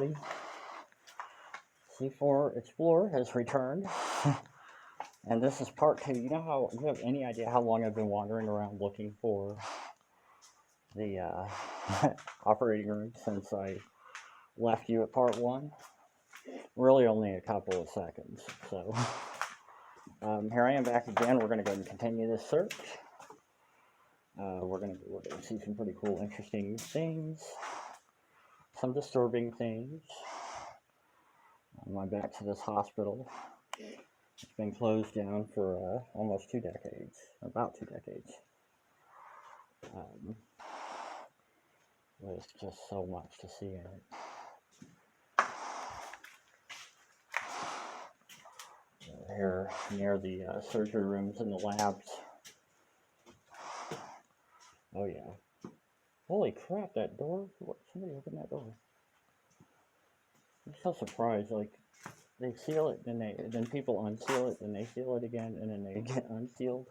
everybody. C4 Explorer has returned. And this is part 2. You have any idea how long I've been wandering around looking for the operating room since I left you at part 1? Really only a couple of seconds. So here I am back again. We're going to go and continue this search. We're going to see some pretty cool, interesting things. Some disturbing things. On my back to this hospital. It's been closed down for almost 2 decades, about 2 decades. There's just so much to see in it. Here near the surgery rooms and the labs. Oh yeah. Holy crap, that door? Somebody opened that door. I'm so surprised, like, they seal it, then people unseal it, then they seal it again, and then they get unsealed.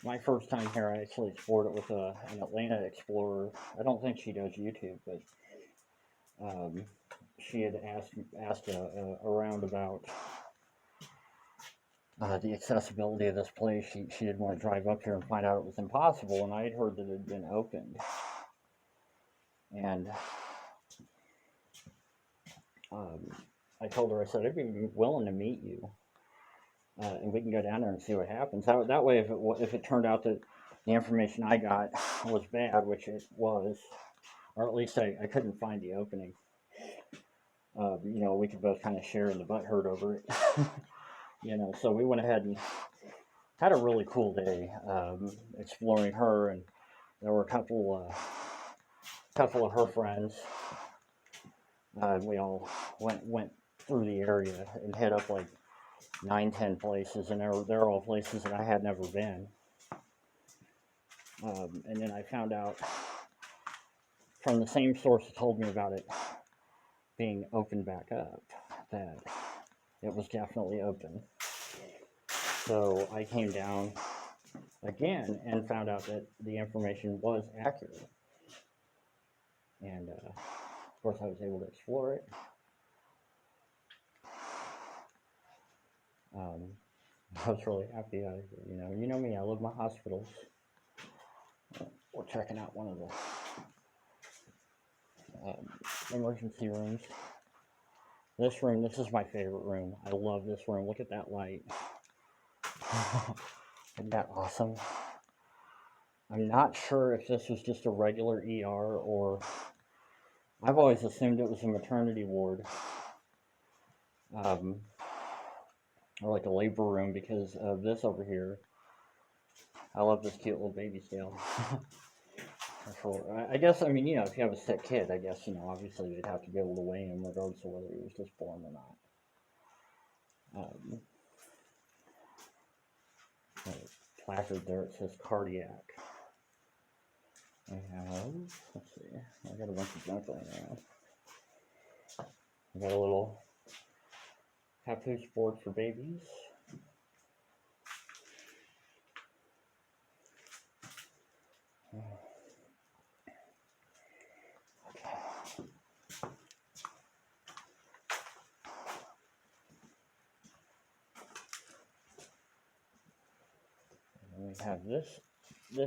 My first time here, I actually explored it with an Atlanta Explorer. I don't think she does YouTube, but she had asked around about the accessibility of this place. She didn't want to drive up here and find out it was impossible, and I had heard that it had been opened. And I told her, I said, I'd be willing to meet you, and we can go down there and see what happens. That way, if it turned out that the information I got was bad, which it was, or at least I couldn't find the opening, we could both kind of share in the butt hurt over it. So we went ahead and had a really cool day exploring her, and there were a couple of her friends. We all went through the area and hit up like 9-10 places, and they're all places that I had never been. And then I found out from the same source that told me about it being opened back up that it was definitely open. So I came down again and found out that the information was accurate. And of course I was able to explore it. I was really happy. You know me, I love my hospitals. We're checking out one of the emergency rooms. This is my favorite room. I love this room. Look at that light. Isn't that awesome? I'm not sure if this was just a regular ER or I've always assumed it was a maternity ward. Or like a labor room because of this over here. I love this cute little baby scale. I guess, if you have a sick kid, I guess, obviously they'd have to be able to weigh him regardless of whether he was just born or not. Placard there, it says cardiac. I have, let's see, I got a bunch of junk laying around. I got a little papoose board for babies. And we have this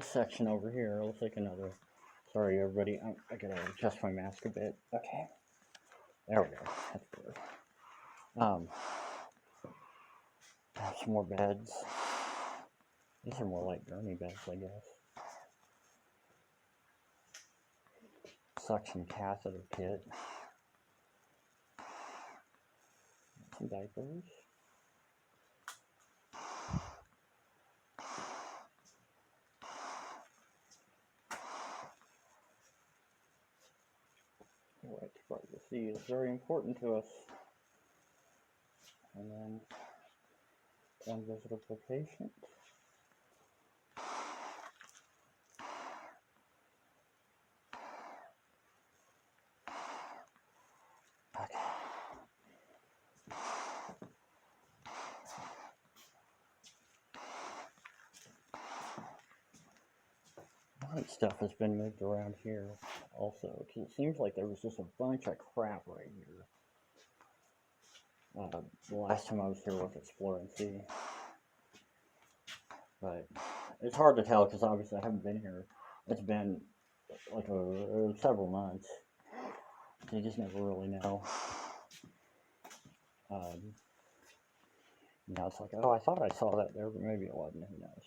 section over here. It looks like another. Sorry, everybody. I gotta adjust my mask a bit. Okay, there we go. That's good. Have some more beds. These are more like gurney beds, I guess. Suction catheter kit. Some diapers. Right, privacy is very important to us. And then one visitor per patient. different stuff has been moved around here also, because it seems like there was just a bunch of crap right here. The last time I was here with Explore and See. But it's hard to tell because obviously I haven't been here. It's been like several months. So you just never really know. You know, it's like, oh, I thought I saw that there, but maybe it wasn't. Who knows?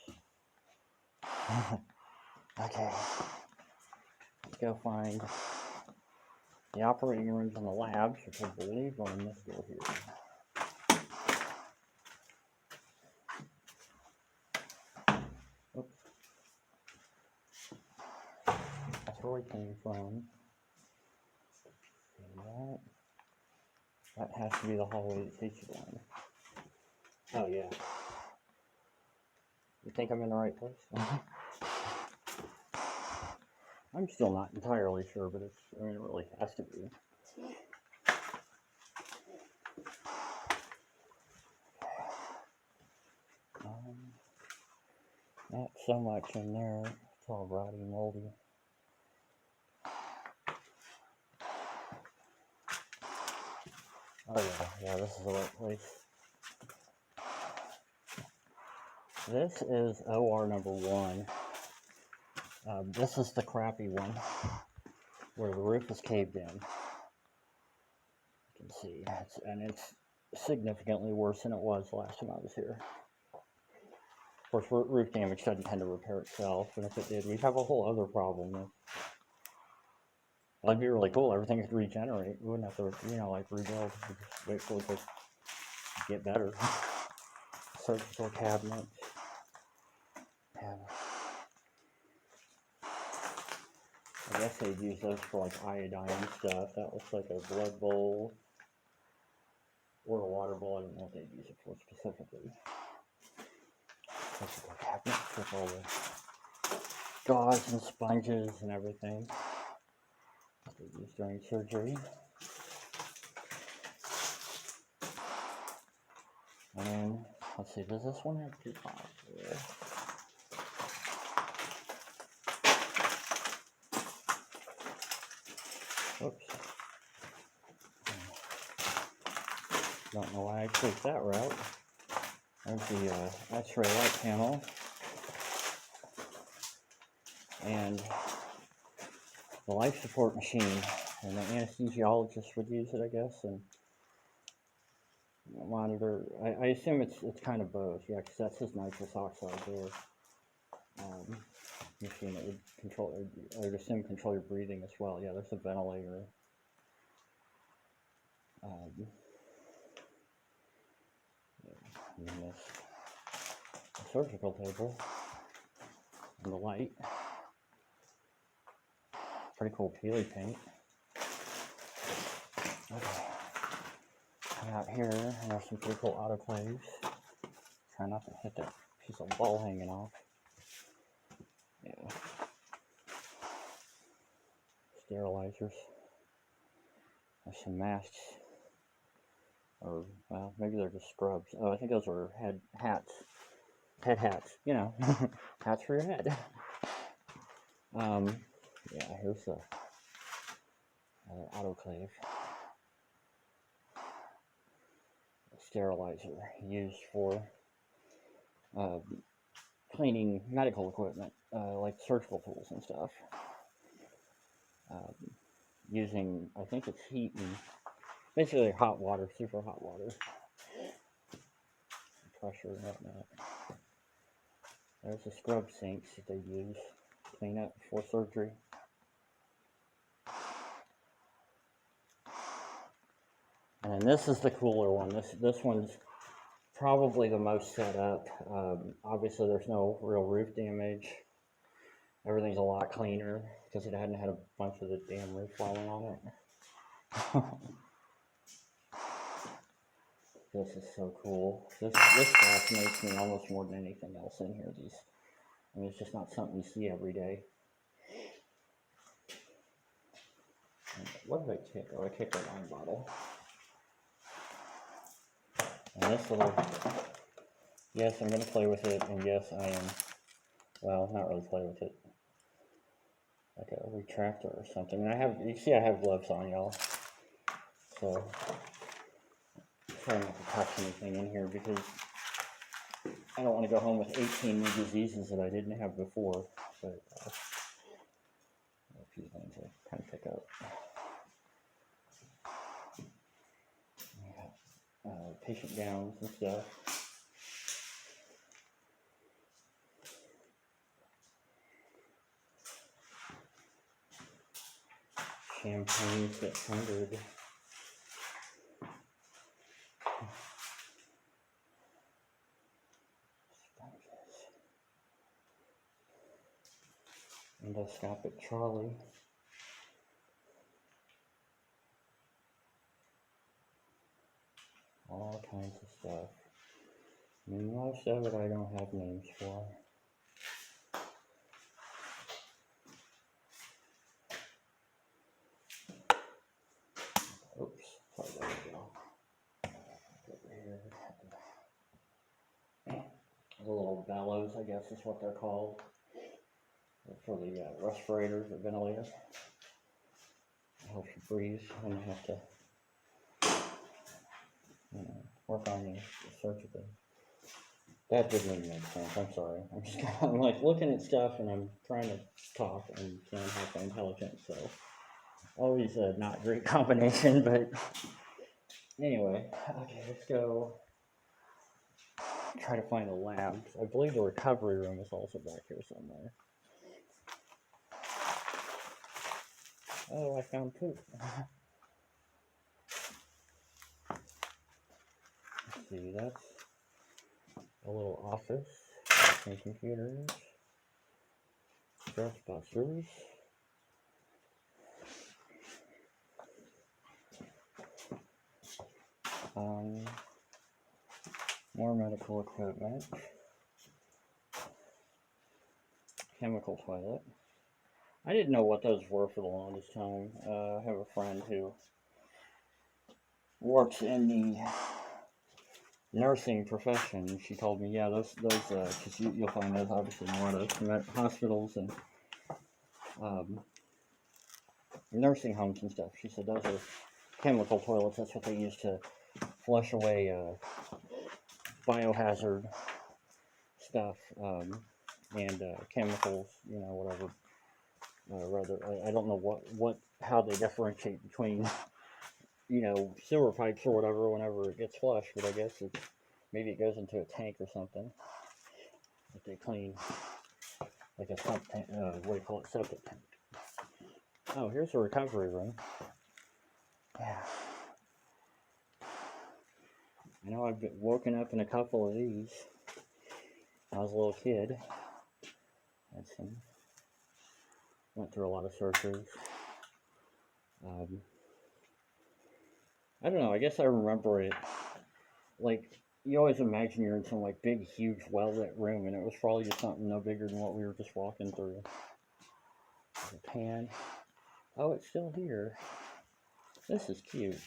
Okay. Let's go find the operating rooms and the labs, which I believe are in this door here. Oops. That's where we came from. And that has to be the hallway that takes you down. Oh, yeah. You think I'm in the right place? I'm still not entirely sure, but it really has to be. Not so much in there. It's all rotty, moldy. Oh yeah, this is the right place. This is OR number 1. This is the crappy one, where the roof is caved in. You can see, it's significantly worse than it was last time I was here. Of course, roof damage doesn't tend to repair itself, and if it did, we'd have a whole other problem. That'd be really cool. Everything could regenerate. We wouldn't have to, like rebuild. We'd just wait for it to get better. Surgical cabinets. I guess they'd use those for like iodine stuff. That looks like a blood bowl or a water bowl. I don't know what they'd use it for specifically. Surgical cabinets with all the gauze and sponges and everything that they use during surgery. And then, let's see, does this one have 2 pots? Yeah. Oops. Don't know why I took that route. There's the X-ray light panel. And the life support machine. And the anesthesiologist would use it, I guess, and monitor. I assume it's kind of both, yeah, because that's his nitrous oxide there. Machine that would control, I would assume, control your breathing as well. Yeah, there's a ventilator. And then this surgical table and the light. Pretty cool peely paint. Okay. Come out here, and there's some pretty cool autoclaves. Try not to hit that piece of ball hanging off. Yeah. Sterilizers. There's some masks. Or, well, maybe they're just scrubs. Oh, I think those are head hats. Head hats, hats for your head. Yeah, here's the autoclave. Sterilizer used for cleaning medical equipment, like surgical tools and stuff. Using, I think it's heat and basically hot water, super hot water. Pressure and whatnot. There's the scrub sinks that they use to clean up before surgery. And then this is the cooler one. This one's probably the most set up. Obviously, there's no real roof damage. Everything's a lot cleaner because it hadn't had a bunch of the damn roof falling on it. This is so cool. This fascinates me almost more than anything else in here. It's just not something you see every day. And what did I kick? Oh, I kicked a wine bottle. And this little, yes, I'm going to play with it, and yes, I am, well, not really play with it. like a retractor or something. And you see I have gloves on, y'all. So, try not to touch anything in here because I don't want to go home with 18 new diseases that I didn't have before. But, a few things I kind of pick up. Patient gowns and stuff. Champagne 600. Endoscopic trolley. All kinds of stuff. Most of it I don't have names for. Oops, sorry, there we go. Over here. The little bellows, I guess is what they're called. For the respirators or ventilators. Helps you breathe when you have to work on the surgical. That didn't make sense. I'm sorry. I'm like looking at stuff and I'm trying to talk and sound half intelligent. So always a not great combination. But anyway, okay, let's go try to find the lab. I believe the recovery room is also back here somewhere. Oh, I found poop. Let's see, that's a little office. Some computers. Dustbusters. More medical equipment. Chemical toilet. I didn't know what those were for the longest time. I have a friend who works in the nursing profession. She told me, yeah, those, because you'll find those obviously in a lot of hospitals and nursing homes and stuff. She said those are chemical toilets. That's what they use to flush away biohazard stuff and chemicals, whatever. I don't know how they differentiate between, sewer pipes or whatever whenever it gets flushed, but I guess maybe it goes into a tank or something that they clean, like a sump tank, what do you call it, septic tank. Oh, here's a recovery room. Yeah. I know I've been woken up in a couple of these. I was a little kid. Went through a lot of surgeries. I don't know, I guess I remember it, like, you always imagine you're in some, like, big, huge, well-lit room, and it was probably just something no bigger than what we were just walking through. The pan. Oh, it's still here. This is cute.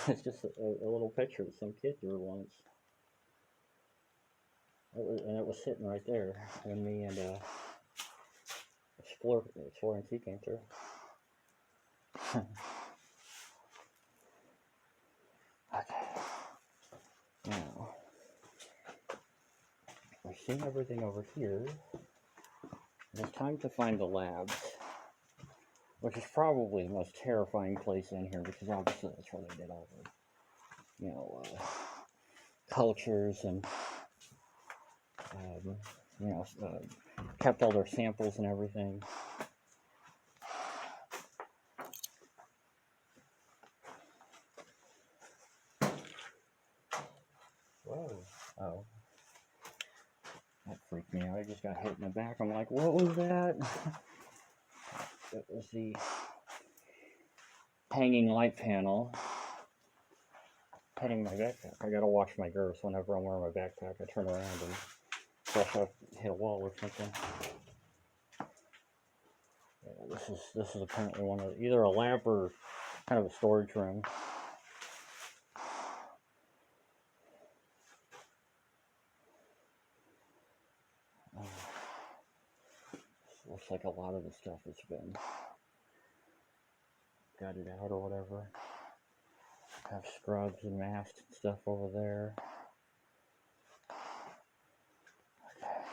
It's just a little picture that some kid drew once. And it was sitting right there when me and Exploring Sea came through. Okay. Now, we've seen everything over here. It's time to find the labs, which is probably the most terrifying place in here because obviously that's where they did all the, cultures and, kept all their samples and everything. Whoa. Oh. That freaked me out. I just got hit in the back. I'm like, what was that? It was the hanging light panel hitting my backpack. I gotta watch my girths whenever I'm wearing my backpack. I turn around and brush up, hit a wall or something. Yeah, this is apparently one of either a lab or kind of a storage room. Looks like a lot of the stuff has been gutted out or whatever. Have scrubs and masks and stuff over there. Okay.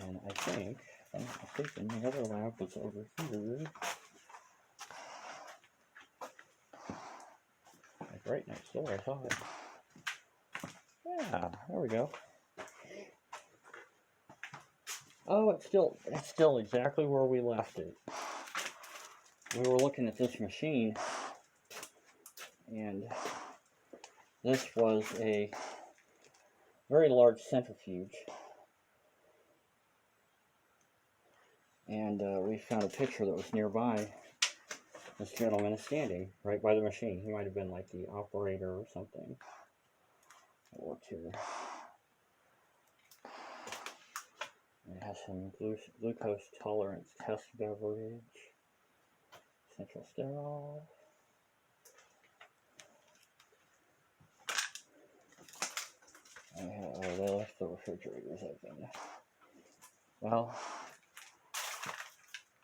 And I think, I'm thinking the other lab was over here. Like right next door, I thought. Yeah, there we go. Oh, it's still exactly where we left it. We were looking at this machine, and this was a very large centrifuge. And we found a picture that was nearby. This gentleman is standing right by the machine. He might have been like the operator or something. Or two. It has some glucose tolerance test beverage. Central sterile. Oh, they left the refrigerators open. Well,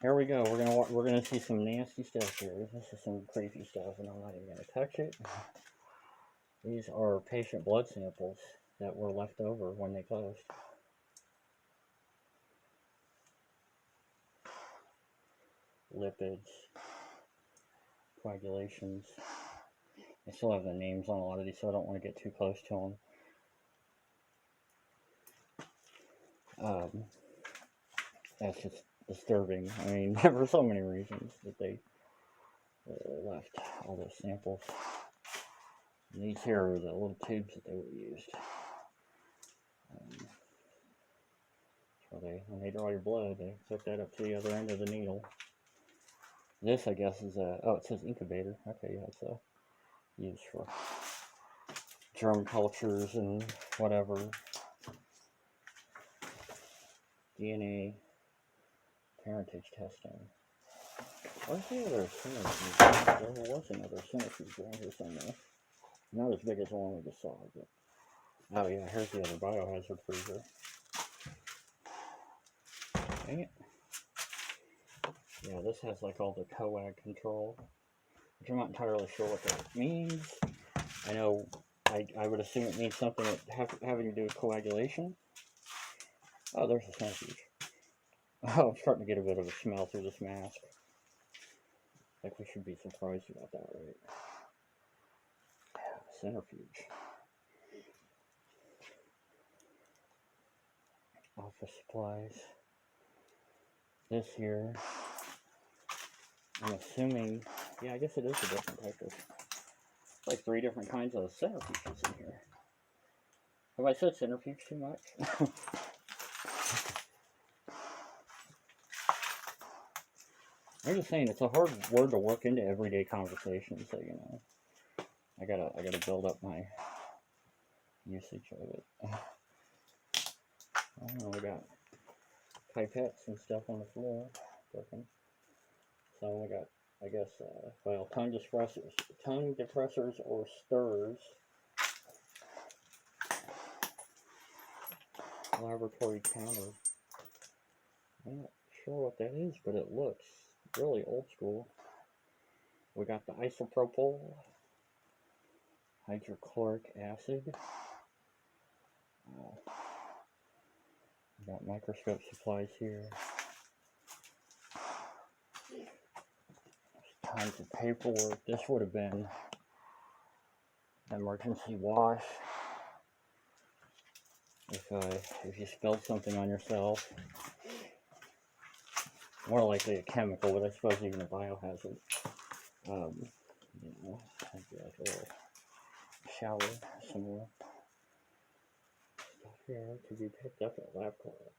here we go. We're gonna see some nasty stuff here. This is some creepy stuff, and I'm not even gonna touch it. These are patient blood samples that were left over when they closed. Lipids, coagulations. I still have the names on a lot of these, so I don't want to get too close to them. That's just disturbing. I mean, for so many reasons that they left all those samples. And these here are the little tubes that they would have used. So when they draw your blood, they hook that up to the other end of the needle. This, I guess, is it says incubator. Okay, yeah, it's used for germ cultures and whatever. DNA parentage testing. Where's the other centrifuge? There was another centrifuge around here somewhere. Not as big as the one we just saw, but... Oh yeah, here's the other biohazard freezer. Dang it. Yeah, this has like all the coag control, which I'm not entirely sure what that means. I know, I would assume it means something having to do with coagulation. Oh, there's a centrifuge. Oh, I'm starting to get a bit of a smell through this mask. Like we should be surprised about that, right? Centrifuge. Office supplies. This here, I'm assuming, yeah, I guess it is a different type of, like 3 different kinds of centrifuges in here. Have I said centrifuge too much? I'm just saying, it's a hard word to work into everyday conversation, so, you know, I gotta build up my usage of it. I don't know, we got pipettes and stuff on the floor, broken. So we got, I guess, well, tongue depressors or stirrers. Laboratory counter. I'm not sure what that is, but it looks really old school. We got the isopropyl, hydrochloric acid. We got microscope supplies here. There's tons of paperwork. This would have been emergency wash. If you spilled something on yourself. More likely a chemical, but I suppose even a biohazard. You know, like a little shower somewhere. Stuff here to be picked up at LabCorp.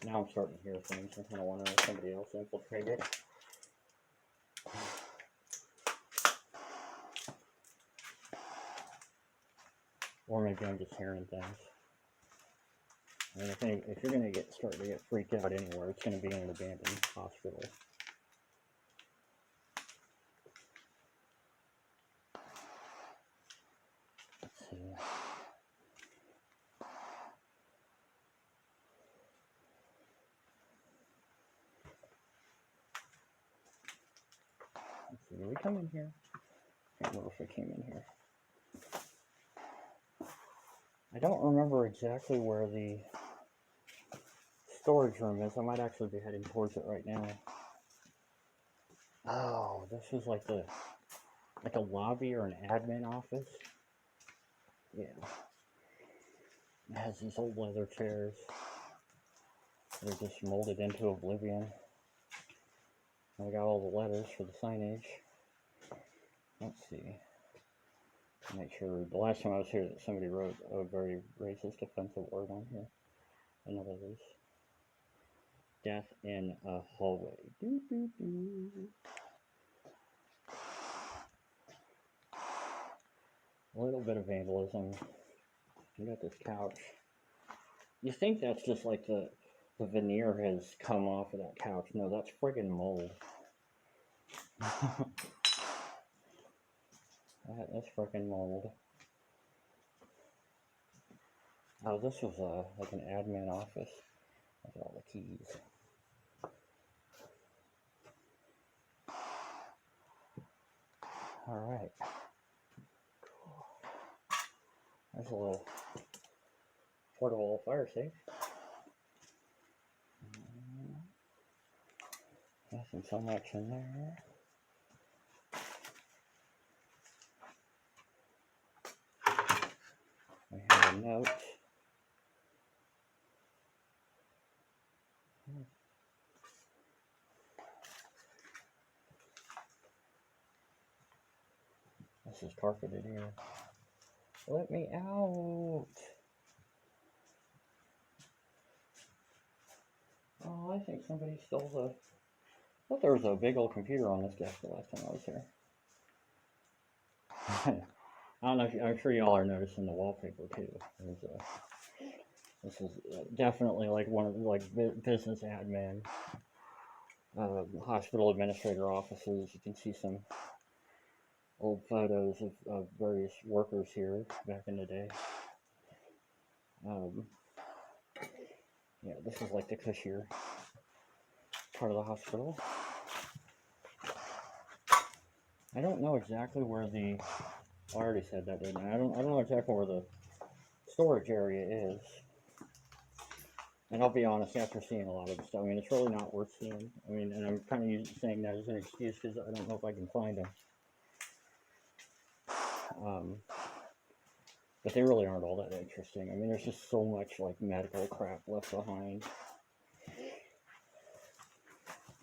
Now I'm starting to hear things. I'm kind of wondering if somebody else infiltrated. Or maybe I'm just hearing things. I mean, if you're going to start to get freaked out anywhere, it's going to be in an abandoned hospital. Let's see. Did we come in here? I can't remember if we came in here. I don't remember exactly where the storage room is. I might actually be heading towards it right now. Oh, this is like a lobby or an admin office. Yeah. It has these old leather chairs. They're just molded into oblivion. I got all the letters for the signage. Let's see. Make sure the last time I was here that somebody wrote a very racist, offensive word on here. Another of these. Death in a hallway. Doo, doo, doo. A little bit of vandalism. You got this couch. You think that's just like the veneer has come off of that couch. No, that's friggin' mold. That's freaking mold. Oh, this was like an admin office. Look at all the keys. All right. Cool. There's a little portable fire safe. Nothing so much in there. We have a note. This is carpeted here. Let me out. Oh, I think somebody stole the... I thought there was a big old computer on this desk the last time I was here. I don't know if you, I'm sure you all are noticing the wallpaper too. This is definitely like one of the business admin, hospital administrator offices. You can see some old photos of various workers here back in the day. Yeah, this is like the cushier part of the hospital. I don't know exactly where the... I already said that, didn't I? I don't know exactly where the storage area is. And I'll be honest, after seeing a lot of stuff, I mean, it's really not worth seeing. I mean, and I'm kind of saying that as an excuse because I don't know if I can find them. But they really aren't all that interesting. I mean, there's just so much like medical crap left behind.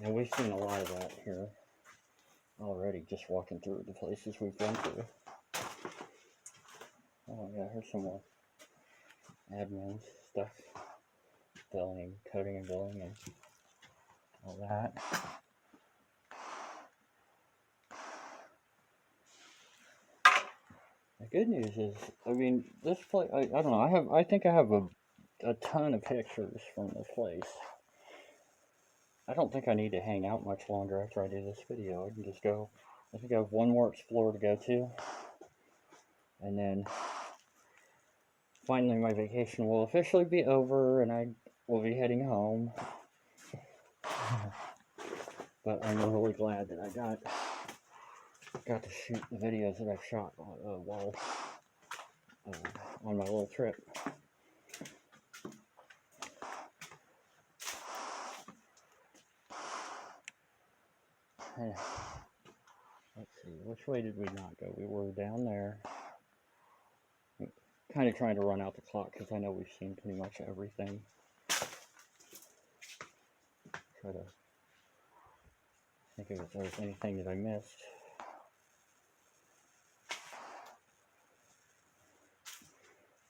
And we've seen a lot of that here already, just walking through the places we've been through. Oh yeah, here's some more admin stuff. Billing, coding and billing and all that. The good news is, I mean, this place, I don't know, I think I have a ton of pictures from this place. I don't think I need to hang out much longer after I do this video. I can just go. I think I have one more Explorer to go to. And then finally my vacation will officially be over and I will be heading home. But I'm really glad that I got to shoot the videos that I've shot while on my little trip. Let's see, which way did we not go? We were down there. I'm kind of trying to run out the clock because I know we've seen pretty much everything. Try to think if there was anything that I missed.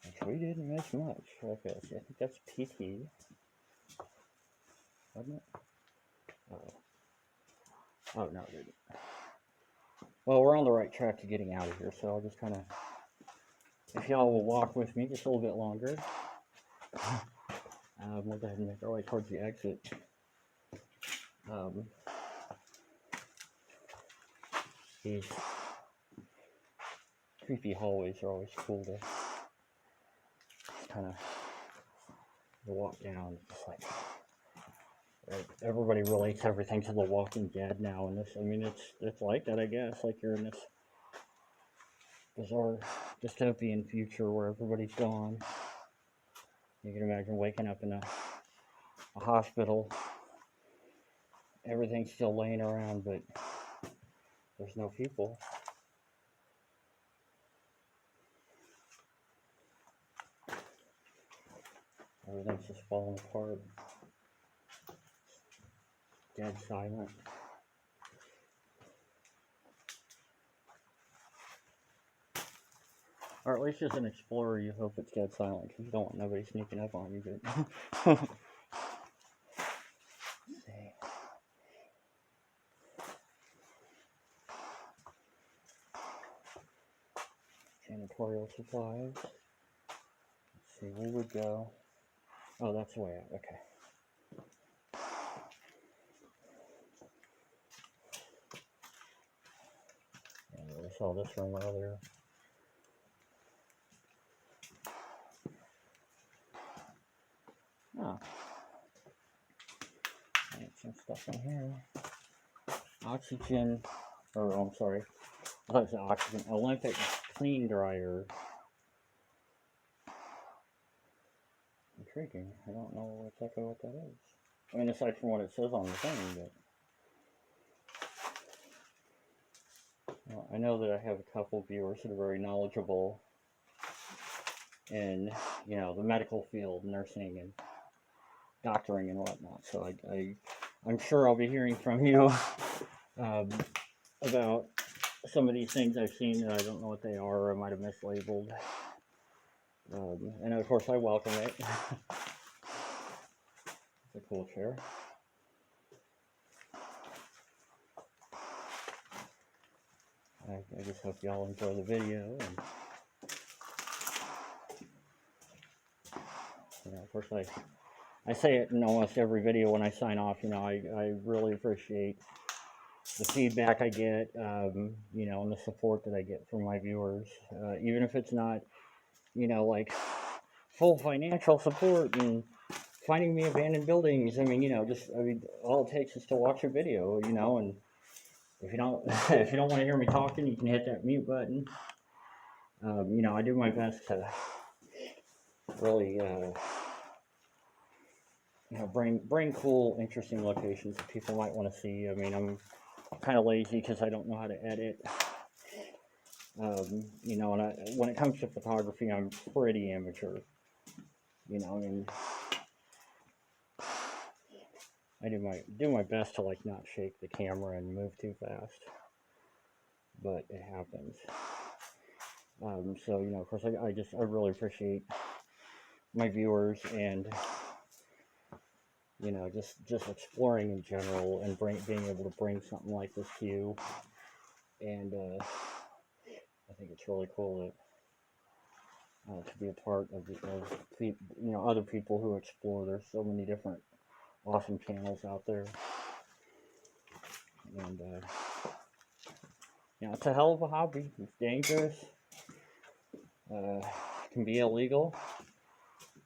Which we didn't miss much. Okay, so I think that's PT. Wasn't it? Oh, no, it didn't. Well, we're on the right track to getting out of here, so I'll just kind of, if y'all will walk with me just a little bit longer, we'll go ahead and make our way towards the exit. These creepy hallways are always cool to kind of walk down, just like everybody relates everything to The Walking Dead now, and this, I mean, it's like that, I guess. Like you're in this bizarre dystopian future where everybody's gone. You can imagine waking up in a hospital, everything's still laying around, but there's no people. Everything's just falling apart. Dead silent. Or at least as an explorer, you hope it's dead silent because you don't want nobody sneaking up on you. But let's see. Janitorial supplies. Let's see, where would go? Oh, that's the way out. Okay. Yeah, we saw this room earlier. Oh. Some stuff in here. Oxygen, or oh, I'm sorry. I thought it was oxygen. Olympic clean dryer. Intriguing. I don't know exactly what that is. I mean, aside from what it says on the thing, but well, I know that I have a couple viewers that are very knowledgeable in, you know, the medical field, nursing and doctoring and whatnot. So I'm sure I'll be hearing from you about some of these things I've seen that I don't know what they are, or I might have mislabeled. And of course I welcome it. It's a cool chair. I just hope y'all enjoy the video. And, you know, of course I say it in almost every video when I sign off. You know, I really appreciate the feedback I get, you know, and the support that I get from my viewers, even if it's not, you know, like full financial support and finding me abandoned buildings. I mean, you know, just, I mean, all it takes is to watch a video, you know, and if you don't, if you don't want to hear me talking, you can hit that mute button. You know, I do my best to really, you know, bring cool, interesting locations that people might want to see. I mean, I'm kind of lazy because I don't know how to edit. You know, and when it comes to photography, I'm pretty amateur. You know, I mean, I do my best to like not shake the camera and move too fast, but it happens. So you know, of course, I really appreciate my viewers and, you know, just exploring in general and being able to bring something like this to you. And I think it's really cool to be a part of you know, other people who explore. There's so many different awesome channels out there, and you know, it's a hell of a hobby. It's dangerous. Can be illegal.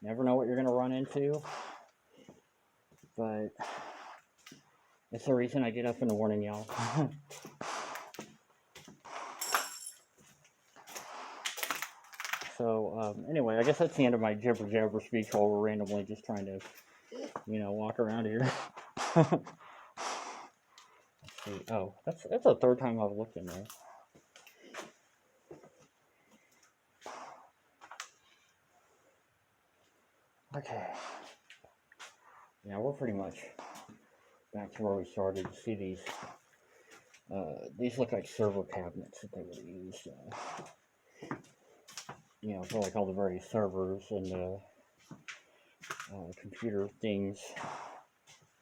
Never know what you're going to run into, but it's the reason I get up in the morning, y'all. So anyway, I guess that's the end of my jibber jabber speech while we're randomly just trying to, you know, walk around here. Let's see. Oh, that's the third time I've looked in there. Okay. Yeah, we're pretty much back to where we started. To see these look like server cabinets that they would use, you know, for like all the various servers and computer things,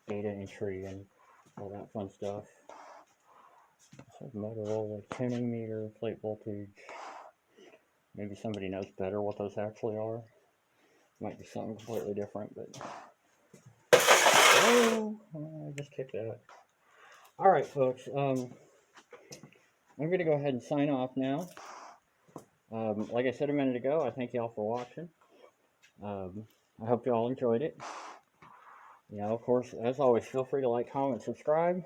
data entry, and all that fun stuff. So Motorola tuning meter, plate voltage. Maybe somebody knows better what those actually are. Might be something completely different, but oh, I just kicked that. All right, folks. I'm going to go ahead and sign off now. Like I said a minute ago, I thank y'all for watching. I hope y'all enjoyed it. You know, of course, as always, feel free to like, comment, subscribe.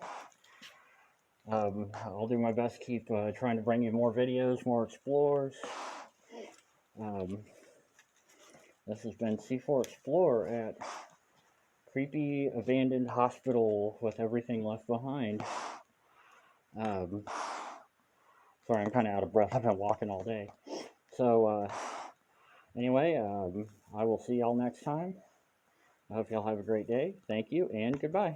I'll do my best to keep trying to bring you more videos, more explores. This has been C4 Explorer at creepy abandoned hospital with everything left behind. Sorry, I'm kind of out of breath. I've been walking all day. So, anyway, I will see y'all next time. I hope y'all have a great day. Thank you, and goodbye.